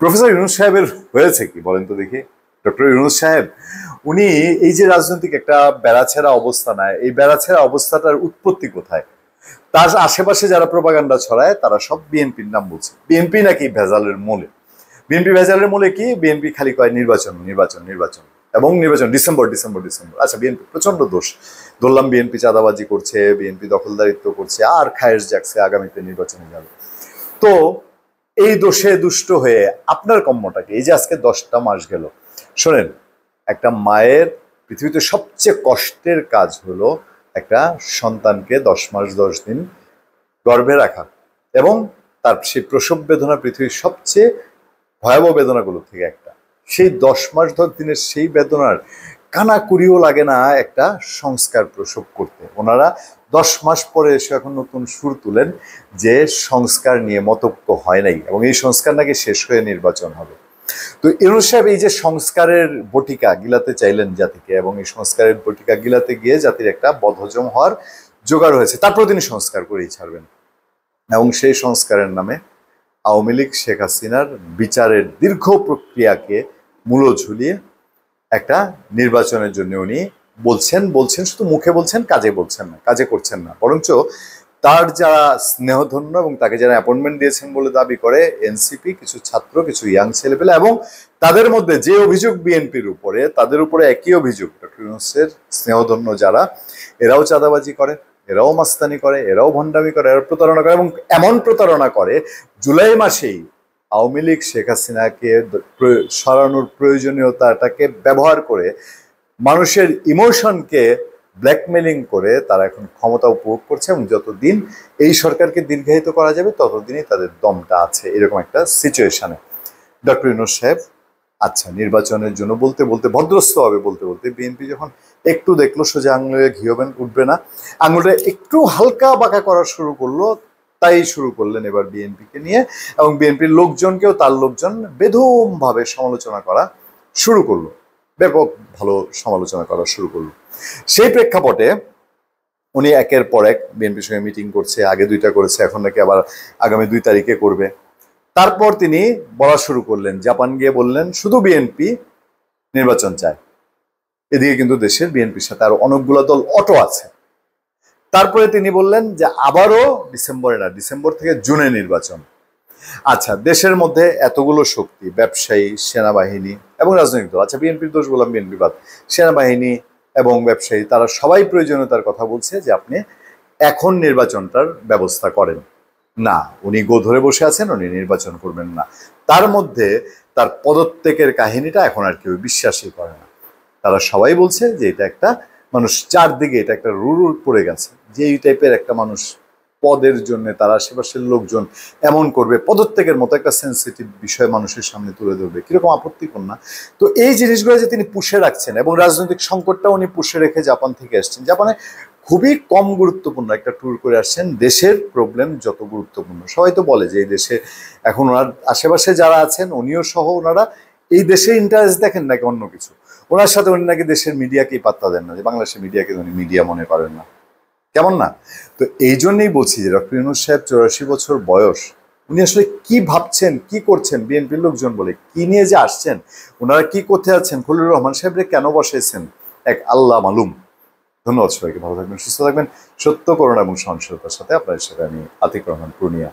Professor Yunus সাহেবের হয়েছে কি বলেন তো দেখি? ডক্টর ইউনূস সাহেব উনি এই যে রাজনৈতিক একটা বেড়াছেড়া অবস্থা নেয়, এই বেড়াছেড়া অবস্থাটার উৎপত্তি কোথায়? তার আশেপাশে যারা প্রোপাগান্ডা ছড়ায় তারা সব বিএনপির নাম বলছে, বিএনপি নাকি ভেজালের মূলে। বিএনপি ভেজালের মূলে কি? বিএনপি খালি কয় নির্বাচন নির্বাচন নির্বাচন এবং নির্বাচন, ডিসেম্বর ডিসেম্বর ডিসেম্বর। আচ্ছা, বিএনপি প্রচন্ড দোষ ধরলাম, বিএনপি চাঁদাবাজি করছে, বিএনপি দখলদারিত্ব করছে, আর খায়েশ জাগছে আগামীতে নির্বাচনে যাবে। তো এই দোষে দুষ্ট হয়ে আপনার কর্মটাকে, এই যে আজকে 10টা মাস গেল, শোনেন, একটা মায়ের পৃথিবীতে সবচেয়ে কষ্টের কাজ হলো একটা সন্তানকে 10 মাস 10 দিন গর্ভে রাখা, এবং তার সেই প্রসব বেদনা পৃথিবীর সবচেয়ে ভয়াবহ বেদনাগুলো থেকে একটা। সেই 10 মাস 10 দিনের সেই বেদনার কানাকুড়িও লাগে না একটা সংস্কার প্রসব করতে। ওনারা 10 মাস পরে এসে এখন নতুন সুর তুলেন যে সংস্কার নিয়ে মতৈক্য হয় নাই এবং এই সংস্কার নাকি শেষ হয়ে নির্বাচন হবে। তো ইউনূস সাহেব এই যে সংস্কারের বটিকা গিলাতে চাইলেন জাতিকে, এবং এই সংস্কারের বটিকা গিলাতে গিয়ে জাতির একটা বদহজম হওয়ার জোগাড় হয়েছে, তারপর তিনি সংস্কার করেই ছাড়বেন। এবং সেই সংস্কারের নামে আওয়ামী লীগ শেখ হাসিনার বিচারের দীর্ঘ প্রক্রিয়াকে মূল্য ঝুলিয়ে একটা নির্বাচনের জন্য উনি বলছেন, শুধু মুখে বলছেন, কাজে বলছেন না, কাজে করছেন না। বরঞ্চ তার যারা স্নেহধন্য এবং তাকে যারা অ্যাপয়েন্টমেন্ট দিয়েছেন বলে দাবি করে এনসিপি, কিছু ছাত্র, কিছু ইয়াং ছেলেপেলে, এবং তাদের মধ্যে যে অভিযোগ বিএনপির উপরে, তাদের উপরে একই অভিযোগ ডক্টর ইউনূসের স্নেহধন্য যারা, এরাও চাঁদাবাজি করে, এরাও মাস্তানি করে, এরাও ভণ্ডামি করে, এরাও প্রতারণা করে, এবং এমন প্রতারণা করে জুলাই মাসেই আওয়ামী লীগ শেখ হাসিনাকে সরানোর প্রয়োজনীয়তাটাকে ব্যবহার করে মানুষের ইমোশনকে ব্ল্যাকমেলিং করে তারা এখন ক্ষমতা উপভোগ করছে, এবং যতদিন এই সরকারকে দীর্ঘায়িত করা যাবে ততদিনই তাদের দমটা আছে, এরকম একটা সিচুয়েশনে ডক্টর ইউনূস সাহেব। আচ্ছা, নির্বাচনের জন্য বলতে বলতে, ভদ্রস্থভাবে বলতে বলতে, বিএনপি যখন একটু দেখলো সোজা আঙুলে ঘি উঠবে না, আঙুলটা একটু হালকা বাঁকা করা শুরু করলো, তাই শুরু করলেন এবার বিএনপিকে নিয়ে, এবং বিএনপির লোকজনকেও তার লোকজন বেধমভাবে সমালোচনা করা শুরু করলো, ব্যাপক ভালো সমালোচনা করা শুরু করলো। সেই প্রেক্ষাপটে উনি একের পর এক বিএনপির সঙ্গে মিটিং করছে, আগে 2টা করেছে, এখন নাকি আবার আগামী 2 তারিখে করবে। তারপর তিনি বলা শুরু করলেন, জাপান গিয়ে বললেন শুধু বিএনপি নির্বাচন চায়, এদিকে কিন্তু দেশের বিএনপির সাথে আরো অনেকগুলো দল অটো আছে। তারপরে তিনি বললেন যে আবারও ডিসেম্বরে না, ডিসেম্বর থেকে জুনে নির্বাচন। আচ্ছা, দেশের মধ্যে এতগুলো শক্তি, ব্যবসায়ী, সেনাবাহিনী এবং রাজনৈতিক দল, আচ্ছা বিএনপির দোষ বললাম, বিএনপি বাদ, সেনাবাহিনী এবং ব্যবসায়ী, তারা সবাই প্রয়োজনীয়তার কথা বলছে যে আপনি এখন নির্বাচনটার ব্যবস্থা করেন না। উনি গো ধরে বসে আছেন, উনি নির্বাচন করবেন না। তার মধ্যে তার পদত্যাগের কাহিনীটা এখন আর কেউ বিশ্বাসই করে না। তারা সবাই বলছে যে এটা একটা মানুষ, চারদিকে এটা একটা রুর পড়ে গেছে যে এই টাইপের একটা মানুষ পদের জন্য তার আশেপাশের লোকজন এমন করবে, পদত্যাগের মতো একটা সেন্সিটিভ বিষয় মানুষের সামনে তুলে ধরবে, কিরকম আপত্তিকর না? তো এই জিনিসগুলো যে তিনি পুষে রাখছেন, এবং রাজনৈতিক সংকটটা উনি পুষে রেখে জাপান থেকে আসছেন, জাপানে খুবই কম গুরুত্বপূর্ণ একটা ট্যুর করে আসছেন। দেশের প্রবলেম যত গুরুত্বপূর্ণ, সবাই তো বলে যে এই দেশে এখন ওনার আশেপাশে যারা আছেন, উনিও সহ, ওনারা এই দেশে ইন্টারেস্ট দেখেন নাকি অন্য কিছু। ওনার সাথে উনি নাকি দেশের মিডিয়াকেই পাত্তা দেন না, যে বাংলাদেশের মিডিয়াকে উনি মিডিয়া মনে করেন না, কেমন না? তো এই জন্যই বলছি যে ডক্টর ইউনূস সাহেব 84 বছর বয়স, উনি আসলে কি ভাবছেন, কি করছেন, বিএনপির লোকজন বলে কি নিয়ে যে আসছেন, ওনারা কি করতে আছেন, খলিলুর রহমান সাহেবরে কেন বসাইছেন, এক আল্লাহ মালুম। ধন্যবাদ সবাইকে, ভালো থাকবেন, সুস্থ থাকবেন, সত্য, করুণা এবং সহনশীলতার সাথে আপনাদের সাথে আমি আতিক রহমান পূর্ণিয়া।